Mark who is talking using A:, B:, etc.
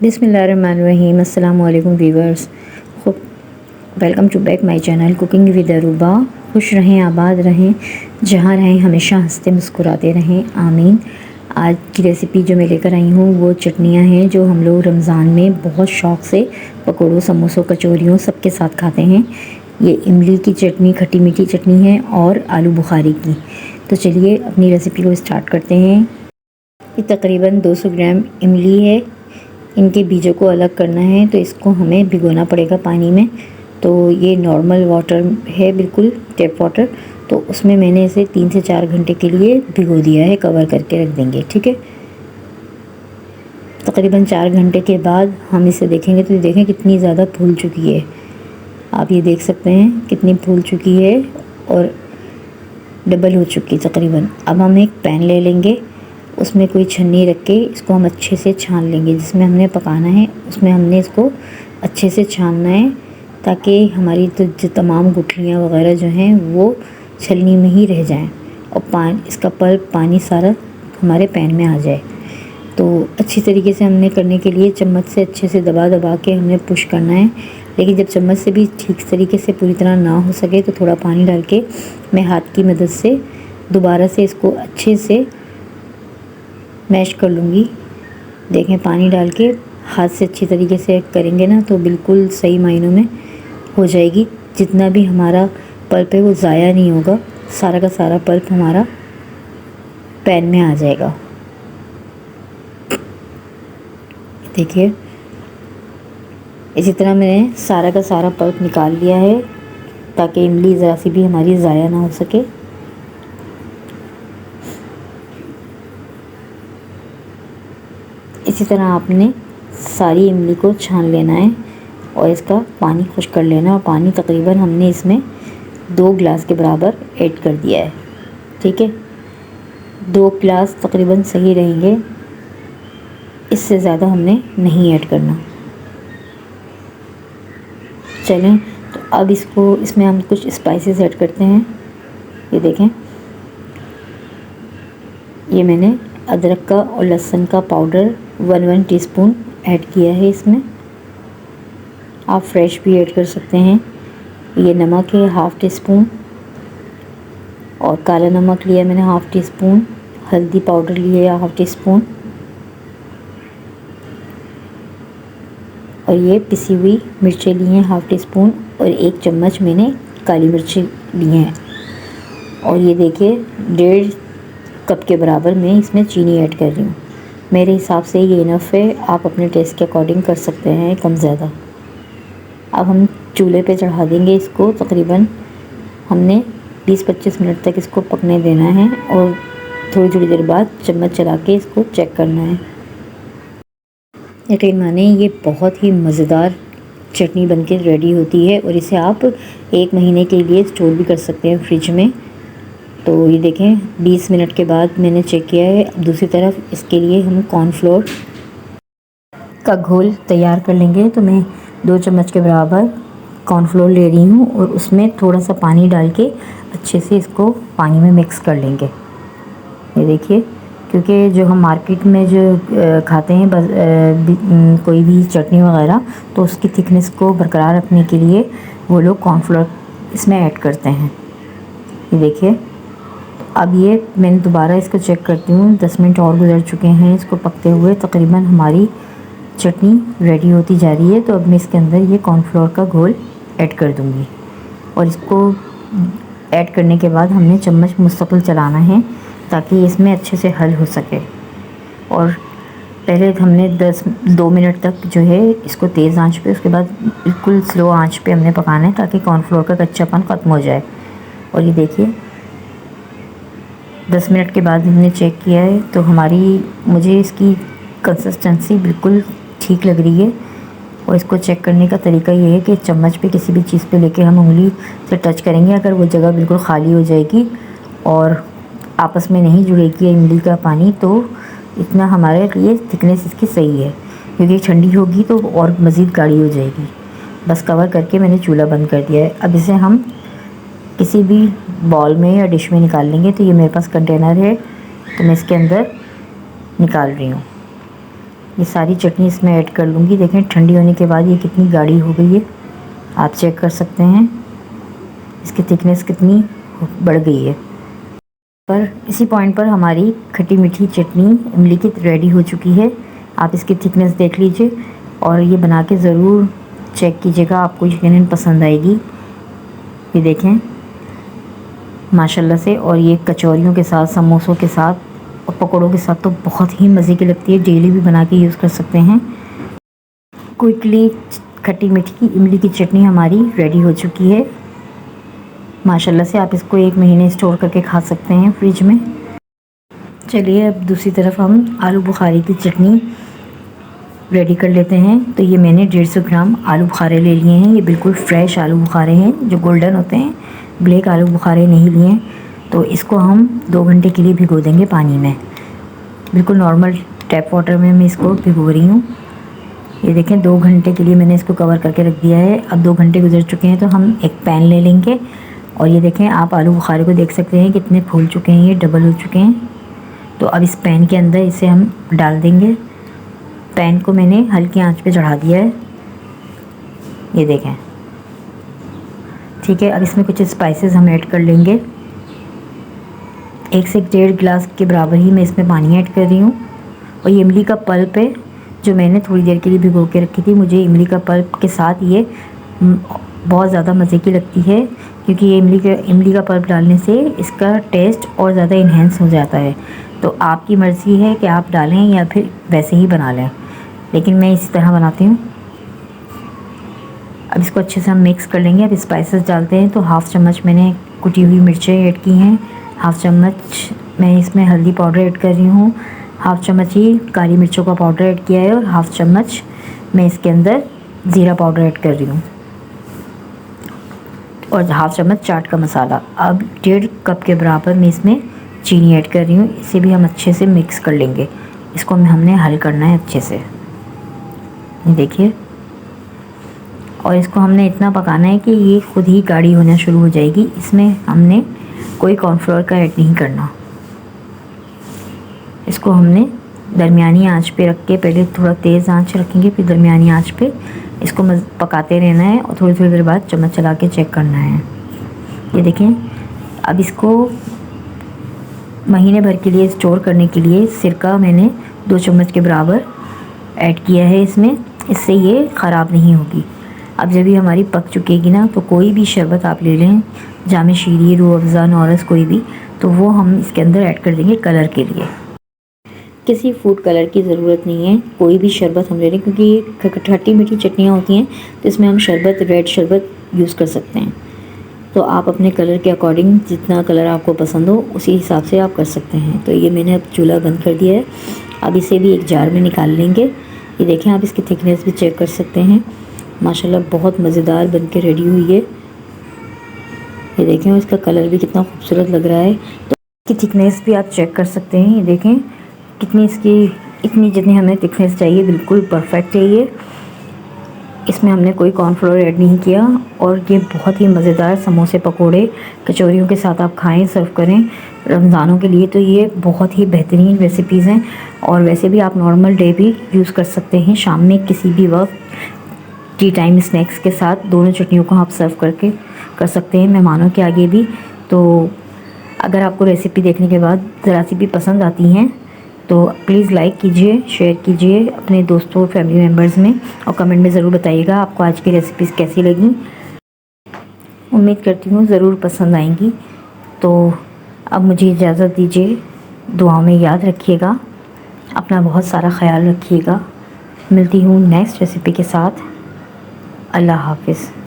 A: बिस्मिल्लाहिर्रहमानिर्रहीम। अस्सलाम वालेकुम वीवर्स, खूब welcome to back my channel cooking with Aruba. खुश रहें, आबाद रहें, जहाँ रहें हमेशा हंसते मुस्कुराते रहें, आमीन। आज की रेसिपी जो मैं लेकर आई हूँ वो चटनियाँ हैं जो हम लोग रमज़ान में बहुत शौक़ से पकौड़ों, समोसों, कचौरियों सबके साथ खाते हैं। ये इमली की चटनी, खट्टी मीठी चटनी है और आलू बुखारी की। तो चलिए अपनी रेसिपी को स्टार्ट करते हैं। ये तकरीबन 200 ग्राम इमली है। इनके बीजों को अलग करना है तो इसको हमें भिगोना पड़ेगा पानी में। तो ये नॉर्मल वाटर है, बिल्कुल टैप वाटर। तो उसमें मैंने इसे 3 से 4 घंटे के लिए भिगो दिया है, कवर करके रख देंगे, ठीक है। तकरीबन 4 घंटे के बाद हम इसे देखेंगे तो देखें कितनी ज़्यादा फूल चुकी है। आप ये देख सकते हैं कितनी फूल चुकी है और डबल हो चुकी तकरीबन। अब हम एक पैन ले लेंगे, उसमें कोई छन्नी रख के इसको हम अच्छे से छान लेंगे। जिसमें हमने पकाना है उसमें हमने इसको अच्छे से छानना है ताकि हमारी जो तमाम गुठलियाँ वगैरह जो हैं वो छलनी में ही रह जाएं और इसका पल्प पानी सारा हमारे पैन में आ जाए। तो अच्छी तरीके से हमने करने के लिए चम्मच से अच्छे से दबा दबा के हमने पुश करना है। लेकिन जब चम्मच से भी ठीक तरीके से पूरी तरह ना हो सके तो थोड़ा पानी डाल के मैं हाथ की मदद से दोबारा से इसको अच्छे से मैश कर लूँगी। देखें, पानी डाल के हाथ से अच्छी तरीके से करेंगे ना तो बिल्कुल सही मायनों में हो जाएगी। जितना भी हमारा पल्प है वो ज़ाया नहीं होगा, सारा का सारा पल्प हमारा पैन में आ जाएगा। देखिए, इसी तरह मैंने सारा का सारा पल्प निकाल लिया है ताकि इमली ज़रा सी भी हमारी ज़ाया ना हो सके। इसी तरह आपने सारी इमली को छान लेना है और इसका पानी खुश कर लेना। और पानी तकरीबन हमने इसमें 2 गिलास के बराबर ऐड कर दिया है, ठीक है। 2 गिलास तकरीबन सही रहेंगे, इससे ज़्यादा हमने नहीं ऐड करना। चलें, तो अब इसमें हम कुछ स्पाइसेस ऐड करते हैं। ये देखें, ये मैंने अदरक का और लहसुन का पाउडर 1 टीस्पून ऐड किया है। इसमें आप फ्रेश भी ऐड कर सकते हैं। ये नमक है 1/2 टीस्पून और काला नमक लिया मैंने 1/2 टीस्पून। हल्दी पाउडर लिया है 1/2 टीस्पून और ये पिसी हुई मिर्चें ली हैं 1/2 टीस्पून और 1 चम्मच मैंने काली मिर्ची ली हैं। और ये देखिए 1.5 कप के बराबर मैं इसमें चीनी ऐड कर रही हूँ। मेरे हिसाब से ये इनफ है, आप अपने टेस्ट के अकॉर्डिंग कर सकते हैं कम ज़्यादा। अब हम चूल्हे पे चढ़ा देंगे इसको। तकरीबन हमने 20-25 मिनट तक इसको पकने देना है और थोड़ी थोड़ी देर बाद चम्मच चला के इसको चेक करना है। यकीन माने ये बहुत ही मज़ेदार चटनी बनके रेडी होती है और इसे आप 1 महीने के लिए स्टोर भी कर सकते हैं फ्रिज में। तो ये देखें 20 मिनट के बाद मैंने चेक किया है। अब दूसरी तरफ इसके लिए हम कॉर्नफ्लोर का घोल तैयार कर लेंगे। तो मैं 2 चम्मच के बराबर कॉर्नफ्लोर ले रही हूँ और उसमें थोड़ा सा पानी डाल के अच्छे से इसको पानी में मिक्स कर लेंगे। ये देखिए, क्योंकि जो हम मार्केट में जो खाते हैं कोई भी चटनी वगैरह, तो उसकी थिकनेस को बरकरार रखने के लिए वो लोग कॉर्नफ्लोर इसमें ऐड करते हैं। ये देखिए, अब ये मैंने दोबारा इसको चेक करती हूँ। 10 मिनट और गुजर चुके हैं इसको पकते हुए। तकरीबन हमारी चटनी रेडी होती जा रही है। तो अब मैं इसके अंदर ये कॉर्नफ्लोर का घोल ऐड कर दूँगी और इसको ऐड करने के बाद हमने चम्मच मुस्तकिल चलाना है ताकि इसमें अच्छे से हल हो सके। और पहले हमने 2 मिनट तक जो है इसको तेज़ आंच पे, उसके बाद बिल्कुल स्लो आंच पे हमने पकाना है ताकि कॉर्नफ्लोर का कच्चापन ख़त्म हो जाए। और ये देखिए 10 मिनट के बाद हमने चेक किया है तो मुझे इसकी कंसिस्टेंसी बिल्कुल ठीक लग रही है। और इसको चेक करने का तरीका ये है कि चम्मच पे किसी भी चीज़ पे लेके हम उंगली से टच करेंगे, अगर वो जगह बिल्कुल खाली हो जाएगी और आपस में नहीं जुड़ेगी इमली का पानी, तो इतना हमारे लिए थिकनेस इसकी सही है। क्योंकि ठंडी होगी तो और मज़ीद गाढ़ी हो जाएगी। बस कवर करके मैंने चूल्हा बंद कर दिया है। अब इसे हम किसी भी बॉल में या डिश में निकाल लेंगे। तो ये मेरे पास कंटेनर है तो मैं इसके अंदर निकाल रही हूँ। ये सारी चटनी इसमें ऐड कर लूँगी। देखें ठंडी होने के बाद ये कितनी गाढ़ी हो गई है, आप चेक कर सकते हैं इसकी थिकनेस कितनी बढ़ गई है। पर इसी पॉइंट पर हमारी खट्टी मीठी चटनी इमली की रेडी हो चुकी है। आप इसकी थिकनेस देख लीजिए और ये बना के ज़रूर चेक कीजिएगा, आपको यकीनन पसंद आएगी। ये देखें माशाल्लाह से। और ये कचौरियों के साथ, समोसों के साथ और पकौड़ों के साथ तो बहुत ही मज़े की लगती है। डेली भी बना के यूज़ कर सकते हैं। क्विकली खट्टी मीठी इमली की चटनी हमारी रेडी हो चुकी है माशाल्लाह से। आप इसको 1 महीने स्टोर करके खा सकते हैं फ्रिज में। चलिए अब दूसरी तरफ हम आलू बुखारे की चटनी रेडी कर लेते हैं। तो ये मैंने 150 ग्राम आलू बुखारे ले लिए हैं। ये बिल्कुल फ्रेश आलू बुखारे हैं जो गोल्डन होते हैं, ब्लैक आलू बुखारे नहीं लिए हैं। तो इसको हम 2 घंटे के लिए भिगो देंगे पानी में, बिल्कुल नॉर्मल टैप वाटर में मैं इसको भिगो रही हूँ। ये देखें 2 घंटे के लिए मैंने इसको कवर करके रख दिया है। अब 2 घंटे गुजर चुके हैं तो हम एक पैन ले लेंगे और ये देखें आप आलू बुखारे को देख सकते हैं कितने फूल चुके हैं, ये डबल हो चुके हैं। तो अब इस पैन के अंदर इसे हम डाल देंगे। पैन को मैंने हल्की आंच पे चढ़ा दिया है, ये देखें। ठीक है, अब इसमें कुछ स्पाइसेस हम ऐड कर लेंगे। 1 से 1.5 गिलास के बराबर ही मैं इसमें पानी ऐड कर रही हूँ। और ये इमली का पल्प है जो मैंने थोड़ी देर के लिए भिगो के रखी थी। मुझे इमली का पल्प के साथ ये बहुत ज़्यादा मज़े की लगती है, क्योंकि ये इमली का पल्प डालने से इसका टेस्ट और ज़्यादा इन्हेंस हो जाता है। तो आपकी मर्ज़ी है कि आप डालें या फिर वैसे ही बना लें, लेकिन मैं इसी तरह बनाती हूँ। अब इसको अच्छे से हम मिक्स कर लेंगे। अब स्पाइसेस डालते हैं। तो 1/2 चम्मच मैंने कुटी हुई मिर्चें ऐड की हैं, 1/2 चम्मच मैं इसमें हल्दी पाउडर ऐड कर रही हूँ, 1/2 चम्मच ही काली मिर्चों का पाउडर ऐड किया है और 1/2 चम्मच मैं इसके अंदर ज़ीरा पाउडर ऐड कर रही हूँ और 1/2 चम्मच चाट का मसाला। अब 1.5 कप के बराबर मैं इसमें चीनी ऐड कर रही हूँ। इसे भी हम अच्छे से मिक्स कर लेंगे। इसको हमने हल करना है अच्छे से, देखिए। और इसको हमने इतना पकाना है कि ये खुद ही गाढ़ी होना शुरू हो जाएगी। इसमें हमने कोई कॉर्नफ्लोर का ऐड नहीं करना। इसको हमने दरमियानी आंच पे रख के, पहले थोड़ा तेज़ आंच रखेंगे फिर दरमियानी आंच पे इसको पकाते रहना है और थोड़ी थोड़ी देर बाद चम्मच चला के चेक करना है। ये देखें। अब इसको महीने भर के लिए स्टोर करने के लिए सिरका मैंने 2 चम्मच के बराबर ऐड किया है इसमें, इससे ये ख़राब नहीं होगी। अब जब ये हमारी पक चुकेगी ना, तो कोई भी शरबत आप ले लें, जामे शीरी, रूह अफ़ज़ा, नौरस, कोई भी, तो वो हम इसके अंदर ऐड कर देंगे कलर के लिए। किसी फूड कलर की ज़रूरत नहीं है, कोई भी शरबत हम ले लें, क्योंकि ये खट्टी मीठी चटनियाँ होती हैं तो इसमें हम शरबत, रेड शरबत यूज़ कर सकते हैं। तो आप अपने कलर के अकॉर्डिंग जितना कलर आपको पसंद हो उसी हिसाब से आप कर सकते हैं। तो ये मैंने अब चूल्हा बंद कर दिया है। अब इसे भी एक जार में निकाल लेंगे। ये देखें, आप इसकी थिकनेस भी चेक कर सकते हैं। माशाल्लाह बहुत मज़ेदार बन के रेडी हुई है। ये देखें, और इसका कलर भी कितना खूबसूरत लग रहा है। तो इसकी थिकनेस भी आप चेक कर सकते हैं। ये देखें कितनी इतनी जितनी हमें थिकनेस चाहिए, बिल्कुल परफेक्ट है ये। इसमें हमने कोई कॉर्नफ्लोर ऐड नहीं किया। और ये बहुत ही मज़ेदार समोसे, पकोड़े, कचौरियों के साथ आप खाएं, सर्व करें रमज़ानों के लिए। तो ये बहुत ही बेहतरीन रेसिपीज़ हैं। और वैसे भी आप नॉर्मल डे भी यूज़ कर सकते हैं, शाम में किसी भी वक्त टी टाइम स्नैक्स के साथ दोनों चटनियों को आप सर्व करके कर सकते हैं मेहमानों के आगे भी। तो अगर आपको रेसिपी देखने के बाद ज़रा सी भी पसंद आती हैं तो प्लीज़ लाइक कीजिए, शेयर कीजिए अपने दोस्तों और फैमिली मेम्बर्स में, और कमेंट में ज़रूर बताइएगा आपको आज की रेसिपीज़ कैसी लगी। उम्मीद करती हूँ ज़रूर पसंद आएंगी। तो अब मुझे इजाज़त दीजिए, दुआओं में याद रखिएगा, अपना बहुत सारा ख्याल रखिएगा। मिलती हूँ नेक्स्ट रेसिपी के साथ। अल्लाह हाफ़िज़।